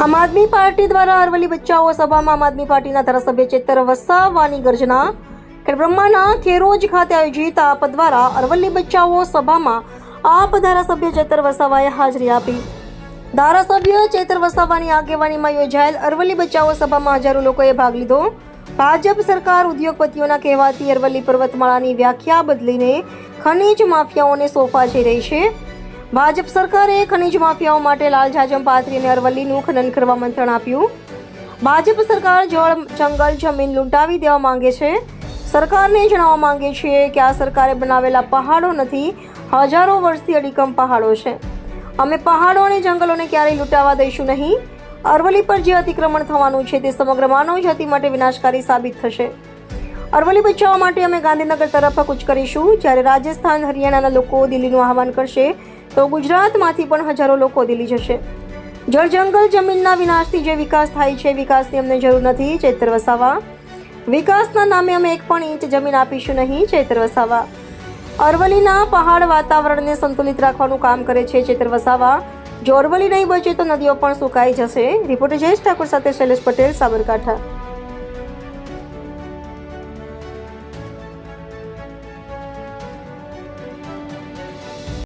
આમ આદમી પાર્ટી દ્વારા અરવલ્લી બચાવો સભામાં આમ આદમી પાર્ટીના ધારાસભ્ય ચેતર વસાવાની ગર્જના ખેડબ્રહ્માના ખેરોજ ખાતે આયોજિત આપ દ્વારા અરવલ્લી બચાવો સભામાં આપ ધારાસભ્ય ચેતર વસાવાએ હાજરી આપી. ધારાસભ્ય ચેતર વસાવાની આગેવાનીમાં યોજાયેલ અરવલ્લી બચાવો સભામાં હજારો લોકોએ ભાગ લીધો. ભાજપ સરકાર ઉદ્યોગપતિઓના કહેવાથી અરવલ્લી પર્વતમાળાની વ્યાખ્યા બદલીને ખનીજ માફિયાઓને સોંપવા જઈ રહી છે. ભાજપ સરકારે ખનીજ માફિયાઓ માટે લાલ જાજમ પાથરીને અરવલ્લીનું ખનન કરવા મંત્રણ આપ્યું. ભાજપ સરકાર જળ જંગલ જમીન લૂંટાવી દેવા માંગે છે. સરકારને જણાવવા માંગે છે કે આ સરકારે બનાવેલા પહાડો નથી, હજારો વર્ષથી અડીકમ પહાડો છે. અમે પહાડો અને જંગલોને ક્યારેય લૂંટાવા દઈશું નહીં. અરવલ્લી પર જે અતિક્રમણ થવાનું છે તે સમગ્ર માનવ જાતિ માટે વિનાશકારી સાબિત થશે. અરવલ્લી બચાવવા માટે અમે ગાંધીનગર તરફ કૂચ કરીશું. જ્યારે રાજસ્થાન હરિયાણાના લોકો દિલ્હીનું આહવાન કરશે તો ગુજરાતમાંથી પણ હજારો લોકો દિલ્હી જશે. જળ જંગલ જમીનના વિનાશથી જે વિકાસ થાય છે, વિકાસની અમને જરૂર નથી. ચેતર વસાવા. વિકાસના નામે અમે એક પણ ઇંચ જમીન આપીશું નહીં. ચેતર વસાવા. અરવલ્લીના પહાડ વાતાવરણને સંતુલિત રાખવાનું કામ કરે છે. ચેતર વસાવા. જો અરવલ્લી નહીં બચે તો નદીઓ પણ સુકાઈ જશે. રિપોર્ટર જયેશ ઠાકોર સાથે શૈલેષ પટેલ, સાબરકાંઠા.